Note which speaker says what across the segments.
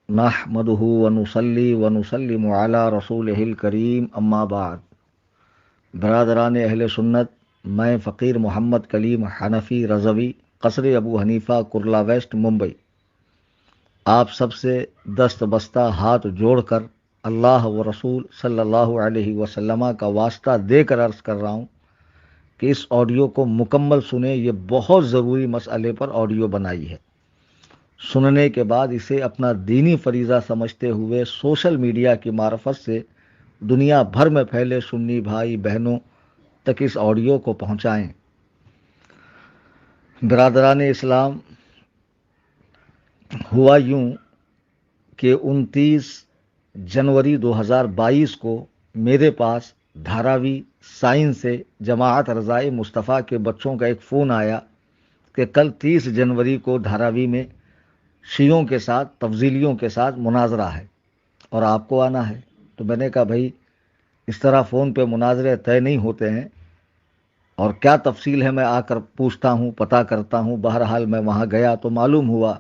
Speaker 1: نحمدہ ونصلی ونسلم علی رسولہ الکریم اما بعد۔ برادران اہل سنت، میں فقیر محمد کلیم حنفی رضوی، قصر ابو حنیفہ، کرلا ویسٹ، ممبئی، آپ سب سے دست بستہ ہاتھ جوڑ کر اللہ و رسول صلی اللہ علیہ وسلم کا واسطہ دے کر عرض کر رہا ہوں کہ اس آڈیو کو مکمل سنیں۔ یہ بہت ضروری مسئلے پر آڈیو بنائی ہے۔ سننے کے بعد اسے اپنا دینی فریضہ سمجھتے ہوئے سوشل میڈیا کی معرفت سے دنیا بھر میں پھیلے سنی بھائی بہنوں تک اس آڈیو کو پہنچائیں۔ برادران اسلام، ہوا یوں کہ 29 جنوری 2022 کو میرے پاس دھاراوی سائنس سے جماعت رضائے مصطفیٰ کے بچوں کا ایک فون آیا کہ کل 30 جنوری کو دھاراوی میں شیعوں کے ساتھ، تفضیلیوں کے ساتھ مناظرہ ہے اور آپ کو آنا ہے۔ تو میں نے کہا بھائی اس طرح فون پہ مناظرے طے نہیں ہوتے ہیں، اور کیا تفصیل ہے میں آ کر پوچھتا ہوں، پتہ کرتا ہوں۔ بہرحال میں وہاں گیا تو معلوم ہوا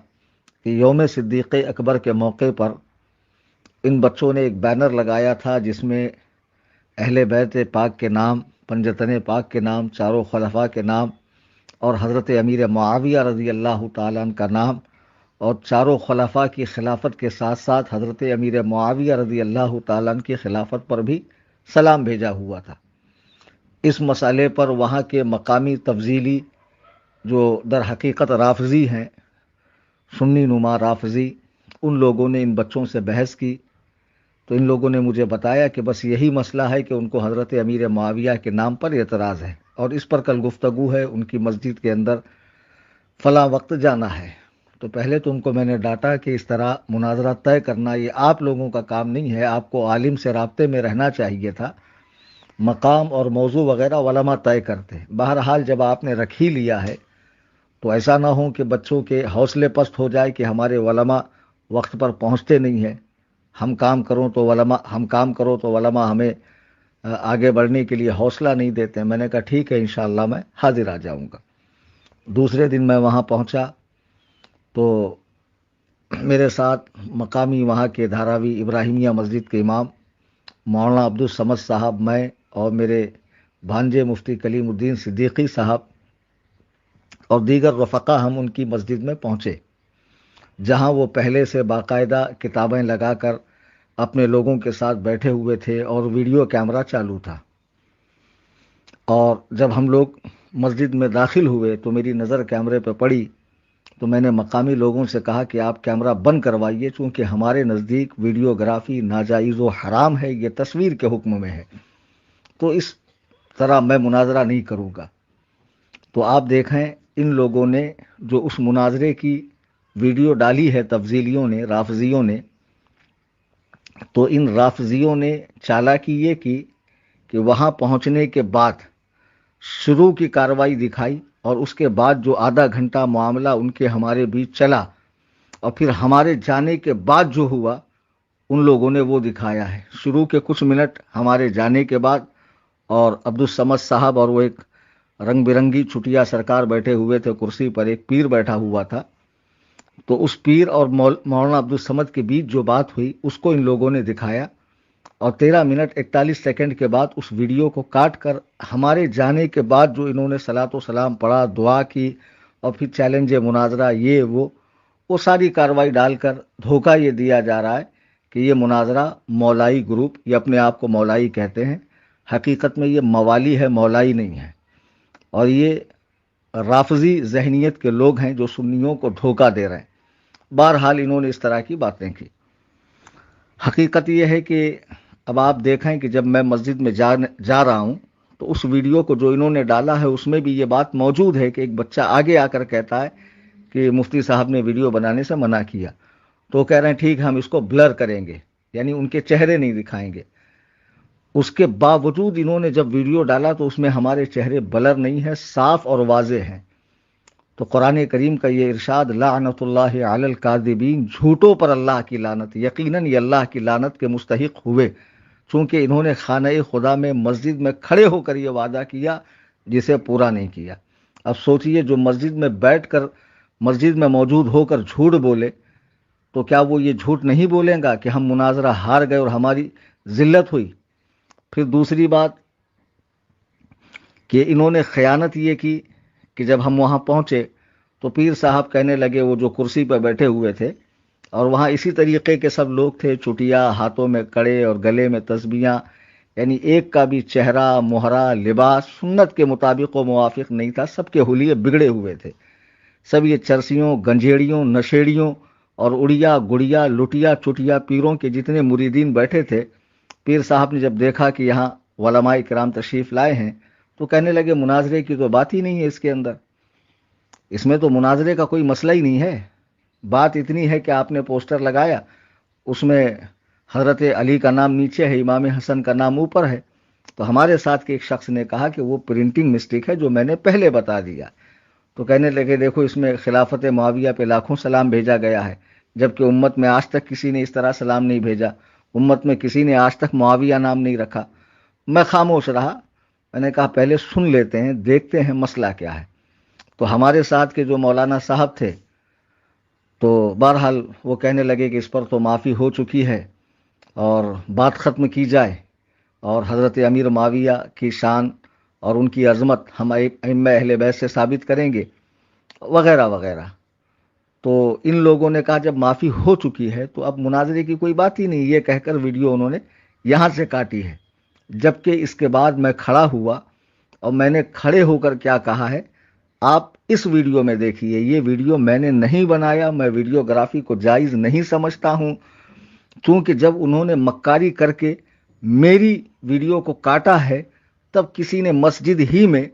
Speaker 1: کہ یوم صدیق اکبر کے موقع پر ان بچوں نے ایک بینر لگایا تھا جس میں اہل بیت پاک کے نام، پنجتن پاک کے نام، چاروں خلفاء کے نام اور حضرت امیر معاویہ رضی اللہ تعالیٰ عنہ کا نام، اور چاروں خلفاء کی خلافت کے ساتھ ساتھ حضرت امیر معاویہ رضی اللہ تعالیٰ عنہ کی خلافت پر بھی سلام بھیجا ہوا تھا۔ اس مسئلے پر وہاں کے مقامی تفضیلی جو در حقیقت رافضی ہیں، سنی نما رافضی، ان لوگوں نے ان بچوں سے بحث کی تو ان لوگوں نے مجھے بتایا کہ بس یہی مسئلہ ہے کہ ان کو حضرت امیر معاویہ کے نام پر اعتراض ہے اور اس پر کل گفتگو ہے، ان کی مسجد کے اندر فلاں وقت جانا ہے۔ تو پہلے تو ان کو میں نے ڈانٹا کہ اس طرح مناظرہ طے کرنا یہ آپ لوگوں کا کام نہیں ہے، آپ کو عالم سے رابطے میں رہنا چاہیے تھا، مقام اور موضوع وغیرہ علماء طے کرتے۔ بہرحال جب آپ نے رکھ ہی لیا ہے تو ایسا نہ ہو کہ بچوں کے حوصلے پست ہو جائے کہ ہمارے علماء وقت پر پہنچتے نہیں ہیں، ہم کام کرو تو علماء ہمیں آگے بڑھنے کے لیے حوصلہ نہیں دیتے۔ میں نے کہا ٹھیک ہے، انشاءاللہ میں حاضر آ جاؤں گا۔ دوسرے دن میں وہاں پہنچا تو میرے ساتھ مقامی وہاں کے دھاراوی ابراہیمیہ مسجد کے امام مولانا عبدالصمد صاحب، میں اور میرے بھانجے مفتی کلیم الدین صدیقی صاحب اور دیگر رفقا ہم ان کی مسجد میں پہنچے، جہاں وہ پہلے سے باقاعدہ کتابیں لگا کر اپنے لوگوں کے ساتھ بیٹھے ہوئے تھے اور ویڈیو کیمرہ چالو تھا۔ اور جب ہم لوگ مسجد میں داخل ہوئے تو میری نظر کیمرے پہ پڑی تو میں نے مقامی لوگوں سے کہا کہ آپ کیمرہ بند کروائیے، چونکہ ہمارے نزدیک ویڈیوگرافی ناجائز و حرام ہے، یہ تصویر کے حکم میں ہے، تو اس طرح میں مناظرہ نہیں کروں گا۔ تو آپ دیکھیں ان لوگوں نے جو اس مناظرے کی ویڈیو ڈالی ہے، تفضیلیوں نے، رافضیوں نے، تو ان رافضیوں نے چالاکی یہ کی کہ وہاں پہنچنے کے بعد شروع کی کارروائی دکھائی اور اس کے بعد جو آدھا گھنٹہ معاملہ ان کے ہمارے بیچ چلا اور پھر ہمارے جانے کے بعد جو ہوا ان لوگوں نے وہ دکھایا ہے۔ شروع کے کچھ منٹ ہمارے جانے کے بعد، اور عبدالصمد صاحب اور وہ ایک رنگ برنگی چھٹیا سرکار بیٹھے ہوئے تھے کرسی پر، ایک پیر بیٹھا ہوا تھا، تو اس پیر اور مولانا عبدالصمد کے بیچ جو بات ہوئی اس کو ان لوگوں نے دکھایا، اور 13 منٹ 41 سیکنڈ کے بعد اس ویڈیو کو کاٹ کر ہمارے جانے کے بعد جو انہوں نے صلاۃ و سلام پڑھا، دعا کی اور پھر چیلنج مناظرہ یہ وہ ساری کارروائی ڈال کر دھوکہ یہ دیا جا رہا ہے کہ یہ مناظرہ مولائی گروپ، یہ اپنے آپ کو مولائی کہتے ہیں، حقیقت میں یہ موالی ہے، مولائی نہیں ہے، اور یہ رافضی ذہنیت کے لوگ ہیں جو سنیوں کو دھوکہ دے رہے ہیں۔ بہرحال انہوں نے اس طرح کی باتیں کی۔ حقیقت یہ ہے کہ اب آپ دیکھیں کہ جب میں مسجد میں جا رہا ہوں تو اس ویڈیو کو جو انہوں نے ڈالا ہے اس میں بھی یہ بات موجود ہے کہ ایک بچہ آگے آ کر کہتا ہے کہ مفتی صاحب نے ویڈیو بنانے سے منع کیا، تو کہہ رہے ہیں ٹھیک ہم اس کو بلر کریں گے، یعنی ان کے چہرے نہیں دکھائیں گے۔ اس کے باوجود انہوں نے جب ویڈیو ڈالا تو اس میں ہمارے چہرے بلر نہیں ہیں، صاف اور واضح ہیں۔ تو قرآن کریم کا یہ ارشاد لعنت اللہ علی الکاذبین، جھوٹوں پر اللہ کی لعنت، یقیناً یہ اللہ کی لعنت کے مستحق ہوئے، چونکہ انہوں نے خانہ خدا میں مسجد میں کھڑے ہو کر یہ وعدہ کیا جسے پورا نہیں کیا۔ اب سوچئے جو مسجد میں بیٹھ کر، مسجد میں موجود ہو کر جھوٹ بولے تو کیا وہ یہ جھوٹ نہیں بولیں گا کہ ہم مناظرہ ہار گئے اور ہماری ذلت ہوئی؟ پھر دوسری بات کہ انہوں نے خیانت یہ کی کہ جب ہم وہاں پہنچے تو پیر صاحب کہنے لگے، وہ جو کرسی پہ بیٹھے ہوئے تھے اور وہاں اسی طریقے کے سب لوگ تھے، چٹیا، ہاتھوں میں کڑے اور گلے میں تسبیحاں، یعنی ایک کا بھی چہرہ، مہرہ، لباس سنت کے مطابق و موافق نہیں تھا، سب کے حلیے بگڑے ہوئے تھے۔ سب یہ چرسیوں، گنجیڑیوں، نشیڑیوں اور اڑیا گڑیا لٹیا چٹیا پیروں کے جتنے مریدین بیٹھے تھے، پیر صاحب نے جب دیکھا کہ یہاں علماء کرام تشریف لائے ہیں تو کہنے لگے مناظرے کی تو بات ہی نہیں ہے اس کے اندر، اس میں تو مناظرے کا کوئی مسئلہ ہی نہیں ہے۔ بات اتنی ہے کہ آپ نے پوسٹر لگایا، اس میں حضرت علی کا نام نیچے ہے، امام حسن کا نام اوپر ہے، تو ہمارے ساتھ کے ایک شخص نے کہا کہ وہ پرنٹنگ مسٹیک ہے جو میں نے پہلے بتا دیا۔ تو کہنے لگے دیکھو اس میں خلافت معاویہ پہ لاکھوں سلام بھیجا گیا ہے، جبکہ امت میں آج تک کسی نے اس طرح سلام نہیں بھیجا، امت میں کسی نے آج تک معاویہ نام نہیں رکھا۔ میں خاموش رہا، میں نے کہا پہلے سن لیتے ہیں، دیکھتے ہیں مسئلہ کیا ہے۔ تو ہمارے ساتھ کے جو مولانا صاحب تھے تو بہرحال وہ کہنے لگے کہ اس پر تو معافی ہو چکی ہے اور بات ختم کی جائے، اور حضرت امیر معاویہ کی شان اور ان کی عظمت ہم ائمہ اہل بیت سے ثابت کریں گے وغیرہ وغیرہ۔ تو ان لوگوں نے کہا جب معافی ہو چکی ہے تو اب مناظرے کی کوئی بات ہی نہیں، یہ کہہ کر ویڈیو انہوں نے یہاں سے کاٹی ہے۔ جبکہ اس کے بعد میں کھڑا ہوا اور میں نے کھڑے ہو کر کیا کہا ہے آپ اس ویڈیو میں دیکھیے۔ یہ ویڈیو میں نے نہیں بنایا، میں ویڈیوگرافی کو جائز نہیں سمجھتا ہوں، کیونکہ جب انہوں نے مکاری کر کے میری ویڈیو کو کاٹا ہے تب کسی نے مسجد ہی میں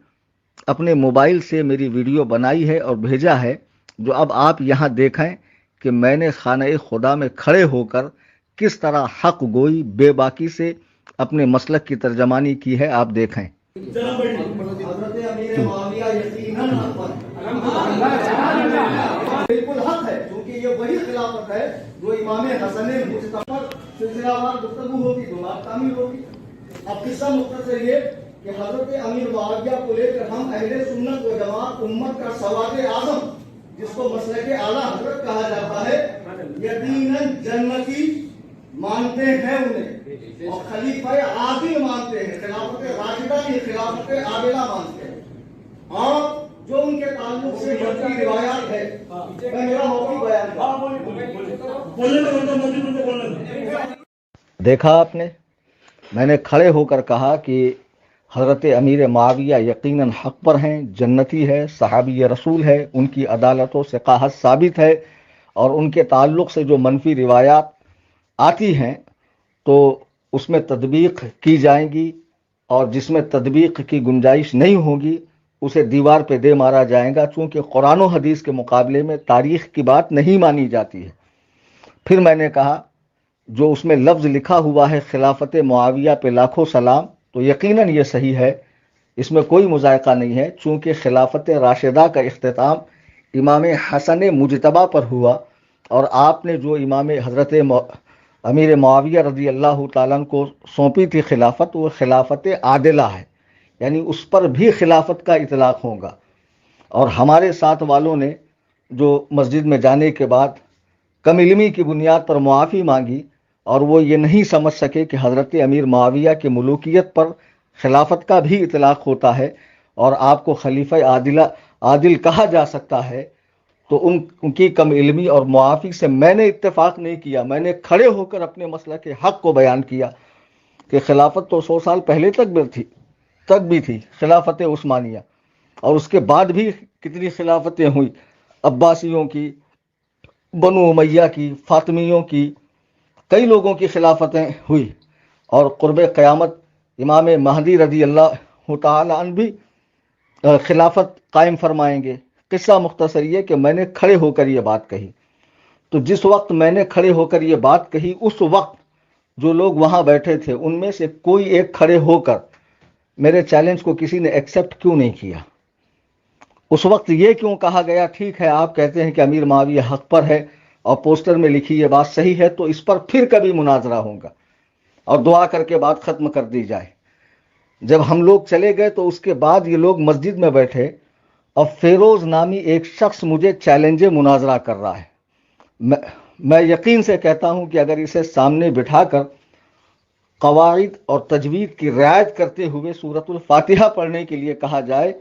Speaker 1: اپنے موبائل سے میری ویڈیو بنائی ہے اور بھیجا ہے، جو اب آپ یہاں دیکھیں کہ میں نے خانہ خدا میں کھڑے ہو کر کس طرح حق گوئی بے باکی سے اپنے مسلک کی ترجمانی کی ہے، آپ دیکھیں۔ حضرت امیر معاویہ یقیناً بالکل حق ہے، کیونکہ یہ وہی خلافت ہے جو امام حسن مجتبی پر سلسلہ وار گفتگو ہوگی تو بات تعمیر ہوگی۔ اب قصہ مختصر یہ کہ حضرت امیر معاویہ کو لے کر ہم اہل سنت و جماعت امت کا سواد اعظم، جس کو مسلک اعلیٰ حضرت کہا جاتا ہے، یقیناً جنتی مانتے ہیں انہیں، اور خلیفہ عادل مانتے ہیں، خلافت راشدہ کی خلافت عادلہ مانتے ہیں، اور جو ان کے تعلق سے بڑی روایات ہے میں میرا موقع بیان کروں۔ دیکھا آپ نے، میں نے کھڑے ہو کر کہا کہ حضرت امیر معاویہ یقیناً حق پر ہیں، جنتی ہے، صحابی رسول ہے، ان کی عدالت و ثقاحت ثابت ہے، اور ان کے تعلق سے جو منفی روایات آتی ہیں تو اس میں تطبیق کی جائیں گی، اور جس میں تطبیق کی گنجائش نہیں ہوگی اسے دیوار پہ دے مارا جائے گا، چونکہ قرآن و حدیث کے مقابلے میں تاریخ کی بات نہیں مانی جاتی ہے۔ پھر میں نے کہا جو اس میں لفظ لکھا ہوا ہے خلافت معاویہ پہ لاکھوں سلام، تو یقیناً یہ صحیح ہے، اس میں کوئی مذائقہ نہیں ہے، چونکہ خلافت راشدہ کا اختتام امام حسن مجتبی پر ہوا، اور آپ نے جو امام حضرت امیر معاویہ رضی اللہ تعالیٰ عنہ کو سونپی تھی خلافت، وہ خلافت عادلہ ہے، یعنی اس پر بھی خلافت کا اطلاق ہوگا۔ اور ہمارے ساتھ والوں نے جو مسجد میں جانے کے بعد کم علمی کی بنیاد پر معافی مانگی، اور وہ یہ نہیں سمجھ سکے کہ حضرت امیر معاویہ کی ملوکیت پر خلافت کا بھی اطلاق ہوتا ہے اور آپ کو خلیفہ عادل کہا جا سکتا ہے، تو ان کی کم علمی اور معافی سے میں نے اتفاق نہیں کیا۔ میں نے کھڑے ہو کر اپنے مسئلہ کے حق کو بیان کیا کہ خلافت تو 100 سال پہلے تک بھی تھی خلافت عثمانیہ، اور اس کے بعد بھی کتنی خلافتیں ہوئی، عباسیوں کی، بنو امیہ کی، فاطمیوں کی، کئی لوگوں کی خلافتیں ہوئی، اور قرب قیامت امام مہدی رضی اللہ تعالی عنہ بھی خلافت قائم فرمائیں گے۔ قصہ مختصر یہ کہ میں نے کھڑے ہو کر یہ بات کہی، تو جس وقت میں نے کھڑے ہو کر یہ بات کہی اس وقت جو لوگ وہاں بیٹھے تھے ان میں سے کوئی ایک کھڑے ہو کر میرے چیلنج کو کسی نے ایکسیپٹ کیوں نہیں کیا؟ اس وقت یہ کیوں کہا گیا ٹھیک ہے آپ کہتے ہیں کہ امیر معاویہ حق پر ہے اور پوسٹر میں لکھی یہ بات صحیح ہے، تو اس پر پھر کبھی مناظرہ ہوگا اور دعا کر کے بات ختم کر دی جائے۔ جب ہم لوگ چلے گئے تو اس کے بعد یہ لوگ مسجد میں بیٹھے اور فیروز نامی ایک شخص مجھے چیلنج مناظرہ کر رہا ہے۔ میں یقین سے کہتا ہوں کہ اگر اسے سامنے بٹھا کر قواعد اور تجوید کی رعایت کرتے ہوئے سورۃ الفاتحہ پڑھنے کے لیے کہا جائے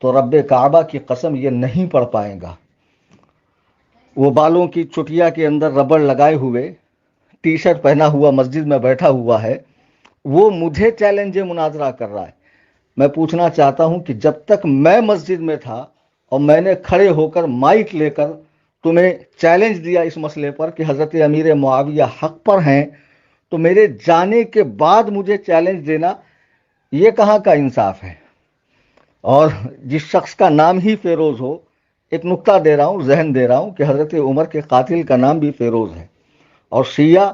Speaker 1: تو رب کعبہ کی قسم یہ نہیں پڑھ پائے گا۔ وہ بالوں کی چٹیا کے اندر ربڑ لگائے ہوئے ٹی شرٹ پہنا ہوا مسجد میں بیٹھا ہوا ہے، وہ مجھے چیلنج مناظرہ کر رہا ہے۔ میں پوچھنا چاہتا ہوں کہ جب تک میں مسجد میں تھا اور میں نے کھڑے ہو کر مائک لے کر تمہیں چیلنج دیا اس مسئلے پر کہ حضرت امیر معاویہ حق پر ہیں، تو میرے جانے کے بعد مجھے چیلنج دینا یہ کہاں کا انصاف ہے؟ اور جس شخص کا نام ہی فیروز ہو، ایک نقطہ دے رہا ہوں، ذہن دے رہا ہوں کہ حضرت عمر کے قاتل کا نام بھی فیروز ہے، اور شیعہ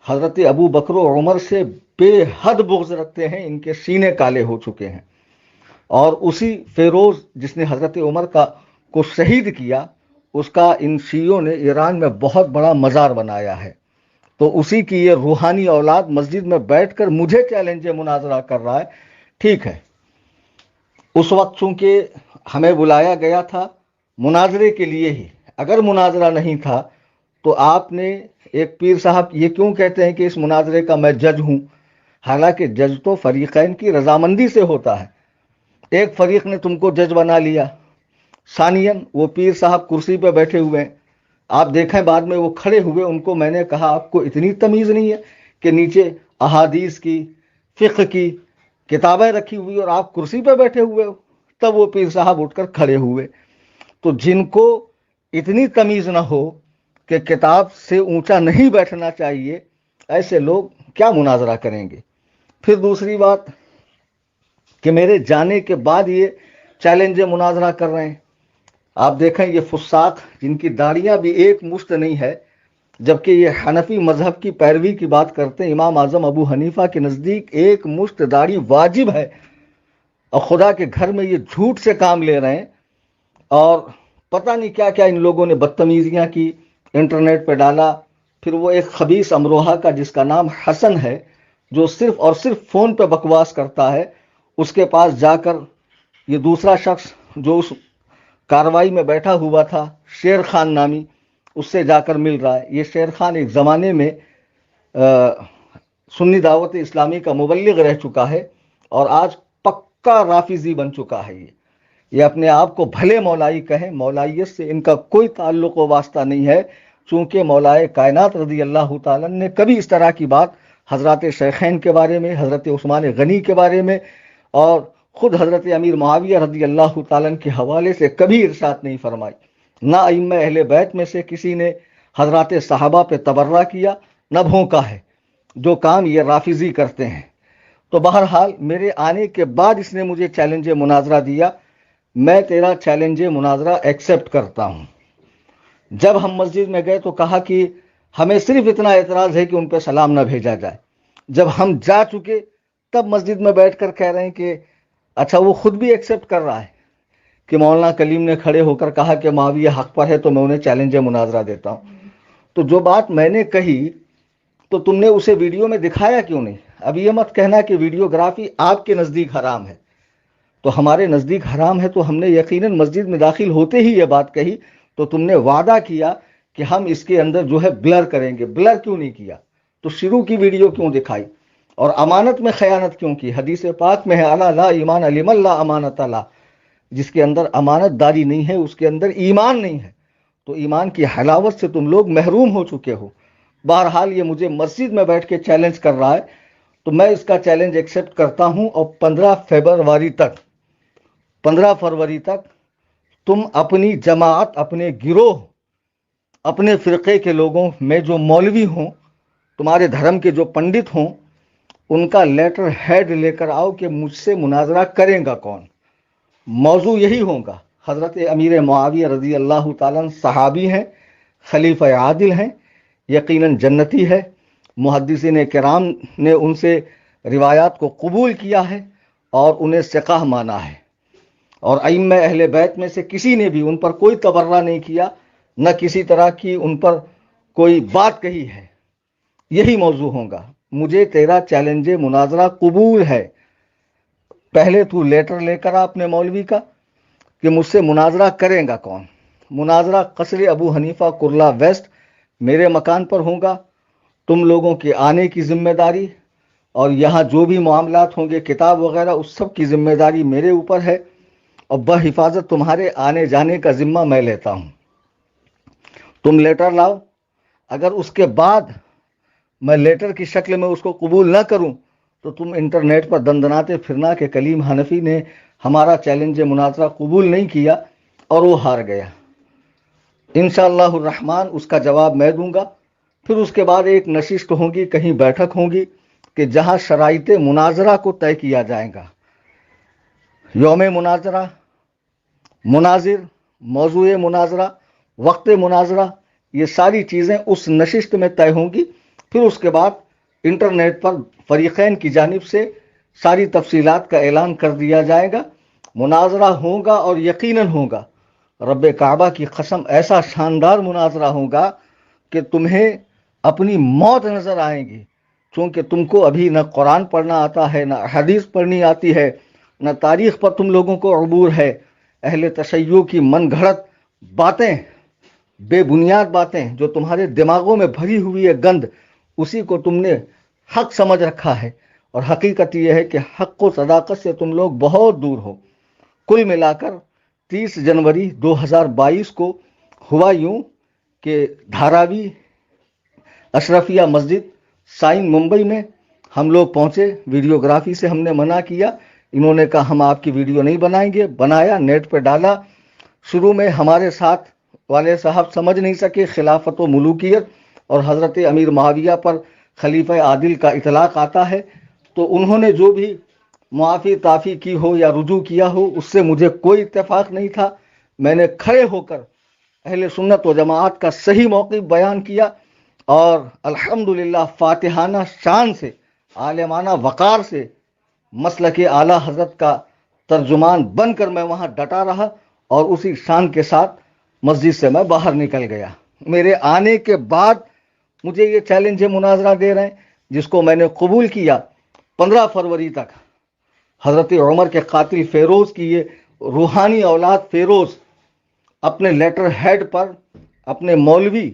Speaker 1: حضرت ابو بکر و عمر سے بے حد بغض رکھتے ہیں، ان کے سینے کالے ہو چکے ہیں۔ اور اسی فیروز جس نے حضرت عمر کو شہید کیا، اس کا ان شیعوں نے ایران میں بہت بڑا مزار بنایا ہے۔ تو اسی کی یہ روحانی اولاد مسجد میں بیٹھ کر مجھے چیلنج مناظرہ کر رہا ہے۔ ٹھیک ہے، اس وقت چونکہ ہمیں بلایا گیا تھا مناظرے کے لیے ہی، اگر مناظرہ نہیں تھا تو آپ نے ایک پیر صاحب یہ کیوں کہتے ہیں کہ اس مناظرے کا میں جج ہوں؟ حالانکہ جج تو فریقین کی رضامندی سے ہوتا ہے۔ ایک فریق نے تم کو جج بنا لیا، ثانیاً وہ پیر صاحب کرسی پہ بیٹھے ہوئے ہیں، آپ دیکھیں بعد میں وہ کھڑے ہوئے، ان کو میں نے کہا آپ کو اتنی تمیز نہیں ہے کہ نیچے احادیث کی فقہ کی کتابیں رکھی ہوئی اور آپ کرسی پہ بیٹھے ہوئے ہو؟ تب وہ پیر صاحب اٹھ کر کھڑے ہوئے۔ تو جن کو اتنی تمیز نہ ہو کہ کتاب سے اونچا نہیں بیٹھنا چاہیے، ایسے لوگ کیا مناظرہ کریں گے؟ پھر دوسری بات کہ میرے جانے کے بعد یہ چیلنج مناظرہ کر رہے ہیں۔ آپ دیکھیں یہ فساق جن کی داڑیاں بھی ایک مشت نہیں ہے، جبکہ یہ حنفی مذہب کی پیروی کی بات کرتے ہیں، امام اعظم ابو حنیفہ کے نزدیک ایک مشت داڑھی واجب ہے، اور خدا کے گھر میں یہ جھوٹ سے کام لے رہے ہیں، اور پتہ نہیں کیا کیا ان لوگوں نے بدتمیزیاں کی، انٹرنیٹ پہ ڈالا۔ پھر وہ ایک خبیث امروہہ کا جس کا نام حسن ہے، جو صرف اور صرف فون پہ بکواس کرتا ہے، اس کے پاس جا کر یہ دوسرا شخص جو اس کاروائی میں بیٹھا ہوا تھا، شیر خان نامی، اس سے جا کر مل رہا ہے۔ یہ شیر خان ایک زمانے میں سنی دعوت اسلامی کا مبلغ رہ چکا ہے، اور آج پکا رافضی بن چکا ہے۔ یہ اپنے آپ کو بھلے مولائی کہیں، مولائیت سے ان کا کوئی تعلق و واسطہ نہیں ہے، چونکہ مولائے کائنات رضی اللہ تعالیٰ نے کبھی اس طرح کی بات حضرات شیخین کے بارے میں، حضرت عثمان غنی کے بارے میں، اور خود حضرت امیر معاویہ رضی اللہ تعالیٰ کے حوالے سے کبھی ارشاد نہیں فرمائی۔ نہ ائمہ اہل بیت میں سے کسی نے حضرات صحابہ پہ تبرہ کیا، نہ بھونکا ہے، جو کام یہ رافضی کرتے ہیں۔ تو بہرحال میرے آنے کے بعد اس نے مجھے چیلنج مناظرہ دیا، میں تیرا چیلنج مناظرہ ایکسپٹ کرتا ہوں۔ جب ہم مسجد میں گئے تو کہا کہ ہمیں صرف اتنا اعتراض ہے کہ ان پہ سلام نہ بھیجا جائے۔ جب ہم جا چکے تب مسجد میں بیٹھ کر کہہ رہے ہیں کہ اچھا وہ خود بھی ایکسپٹ کر رہا ہے کہ مولانا کلیم نے کھڑے ہو کر کہا کہ معاویہ حق پر ہے تو میں انہیں چیلنج مناظرہ دیتا ہوں۔ تو جو بات میں نے کہی تو تم نے اسے ویڈیو میں دکھایا کیوں نہیں؟ اب یہ مت کہنا کہ ویڈیوگرافی آپ کے نزدیک حرام ہے، تو ہمارے نزدیک حرام ہے تو ہم نے یقیناً مسجد میں داخل ہوتے ہی یہ بات کہی، تو تم نے وعدہ کیا کہ ہم اس کے اندر جو ہے بلر کریں گے۔ بلر کیوں نہیں کیا؟ تو شروع کی ویڈیو کیوں دکھائی؟ اور امانت میں خیانت کیوں کی؟ حدیث پاک میں ہے الا لا ایمان لمن لا امانت لا، جس کے اندر امانت داری نہیں ہے اس کے اندر ایمان نہیں ہے۔ تو ایمان کی حلاوت سے تم لوگ محروم ہو چکے ہو۔ بہرحال یہ مجھے مسجد میں بیٹھ کے چیلنج کر رہا ہے، تو میں اس کا چیلنج ایکسپٹ کرتا ہوں، اور 15 فروری تک تم اپنی جماعت، اپنے گروہ، اپنے فرقے کے لوگوں میں جو مولوی ہوں، تمہارے دھرم کے جو پنڈت ہوں، ان کا لیٹر ہیڈ لے کر آؤ کہ مجھ سے مناظرہ کریں گا کون۔ موضوع یہی ہوگا، حضرت امیر معاویہ رضی اللہ تعالیٰ صحابی ہیں، خلیفہ عادل ہیں، یقیناً جنتی ہے، محدثین کرام نے ان سے روایات کو قبول کیا ہے اور انہیں ثقہ مانا ہے، اور ائمہ اہل بیت میں سے کسی نے بھی ان پر کوئی تبرہ نہیں کیا، نہ کسی طرح کی ان پر کوئی بات کہی ہے۔ یہی موضوع ہوگا۔ مجھے تیرا چیلنج مناظرہ قبول ہے، پہلے تو لیٹر لے کر اپنے مولوی کا کہ مجھ سے مناظرہ کریں گا کون۔ مناظرہ قصر ابو حنیفہ کرلا ویسٹ میرے مکان پر ہوں گا، تم لوگوں کے آنے کی ذمہ داری اور یہاں جو بھی معاملات ہوں گے کتاب وغیرہ اس سب کی ذمہ داری میرے اوپر ہے، اور بحفاظت تمہارے آنے جانے کا ذمہ میں لیتا ہوں۔ تم لیٹر لاؤ، اگر اس کے بعد میں لیٹر کی شکل میں اس کو قبول نہ کروں تو تم انٹرنیٹ پر دندناتے پھرنا کہ کلیم حنفی نے ہمارا چیلنج مناظرہ قبول نہیں کیا اور وہ ہار گیا۔ انشاءاللہ الرحمن اس کا جواب میں دوں گا۔ پھر اس کے بعد ایک نشست ہوگی، کہیں بیٹھک ہوگی کہ جہاں شرائط مناظرہ کو طے کیا جائے گا۔ یوم مناظرہ، مناظر، موضوع مناظرہ، وقت مناظرہ، یہ ساری چیزیں اس نشست میں طے ہوں گی۔ پھر اس کے بعد انٹرنیٹ پر فریقین کی جانب سے ساری تفصیلات کا اعلان کر دیا جائے گا۔ مناظرہ ہوگا اور یقیناً ہوگا، رب کعبہ کی قسم ایسا شاندار مناظرہ ہوگا کہ تمہیں اپنی موت نظر آئے گی، چونکہ تم کو ابھی نہ قرآن پڑھنا آتا ہے، نہ حدیث پڑھنی آتی ہے، نہ تاریخ پر تم لوگوں کو عبور ہے۔ اہل تشیع کی من گھڑت باتیں، بے بنیاد باتیں جو تمہارے دماغوں میں بھری ہوئی ہے گند، اسی کو تم نے حق سمجھ رکھا ہے، اور حقیقت یہ ہے کہ حق و صداقت سے تم لوگ بہت دور ہو۔ کل ملا کر 30 جنوری 2022 کو ہوا یوں کہ دھاراوی اشرفیہ مسجد سائن ممبئی میں ہم لوگ پہنچے۔ ویڈیوگرافی سے ہم نے منع کیا، انہوں نے کہا ہم آپ کی ویڈیو نہیں بنائیں گے، بنایا، نیٹ پہ ڈالا۔ شروع میں ہمارے ساتھ والے صاحب سمجھ نہیں سکے خلافت و ملوکیت اور حضرت امیر معاویہ پر خلیفہ عادل کا اطلاق آتا ہے، تو انہوں نے جو بھی معافی تعافی کی ہو یا رجوع کیا ہو اس سے مجھے کوئی اتفاق نہیں تھا۔ میں نے کھڑے ہو کر اہل سنت و جماعت کا صحیح موقف بیان کیا، اور الحمدللہ فاتحانہ شان سے، عالمانہ وقار سے مسلک اعلیٰ حضرت کا ترجمان بن کر میں وہاں ڈٹا رہا، اور اسی شان کے ساتھ مسجد سے میں باہر نکل گیا۔ میرے آنے کے بعد مجھے یہ چیلنج مناظرہ دے رہے ہیں، جس کو میں نے قبول کیا۔ 15 فروری تک حضرت عمر کے قاتل فیروز کی یہ روحانی اولاد فیروز اپنے لیٹر ہیڈ پر اپنے مولوی،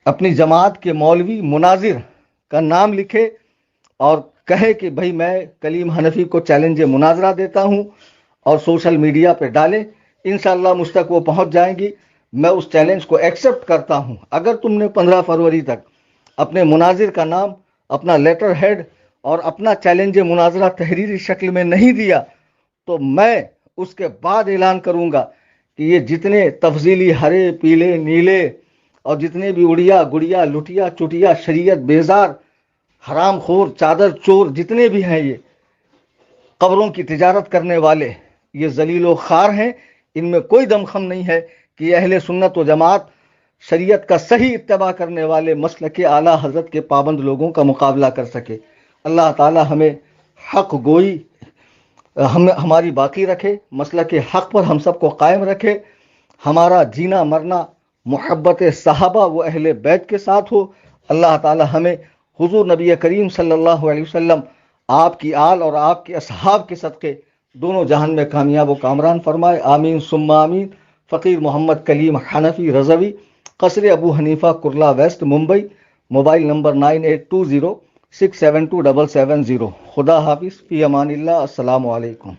Speaker 1: اپنی جماعت کے مولوی مناظر کا نام لکھے اور کہے کہ بھائی میں کلیم حنفی کو چیلنج مناظرہ دیتا ہوں، اور سوشل میڈیا پہ ڈالے۔ انشاءاللہ مجھ تک وہ پہنچ جائیں گی، میں اس چیلنج کو ایکسپٹ کرتا ہوں۔ اگر تم نے 15 فروری تک اپنے مناظر کا نام، اپنا لیٹر ہیڈ اور اپنا چیلنج مناظرہ تحریری شکل میں نہیں دیا، تو میں اس کے بعد اعلان کروں گا کہ یہ جتنے تفضیلی ہرے پیلے نیلے اور جتنے بھی اڑیا گڑیا لٹیا چٹیا شریعت بیزار حرام خور چادر چور جتنے بھی ہیں، یہ قبروں کی تجارت کرنے والے، یہ ذلیل و خوار ہیں۔ ان میں کوئی دم خم نہیں ہے کہ یہ اہل سنت و جماعت شریعت کا صحیح اتباع کرنے والے مسلک اعلیٰ حضرت کے پابند لوگوں کا مقابلہ کر سکے۔ اللہ تعالی ہمیں حق گوئی ہماری باقی رکھے، مسلک حق پر ہم سب کو قائم رکھے، ہمارا جینا مرنا محبت صحابہ و اہل بیت کے ساتھ ہو۔ اللہ تعالی ہمیں حضور نبی کریم صلی اللہ علیہ وسلم، آپ کی آل اور آپ کے اصحاب کے صدقے دونوں جہان میں کامیاب و کامران فرمائے۔ آمین ثم آمین۔ فقیر محمد کلیم حنفی رضوی، قصر ابو حنیفہ کرلا ویسٹ ممبئی، موبائل نمبر 9820672770۔ خدا حافظ، فی امان اللہ، السلام علیکم۔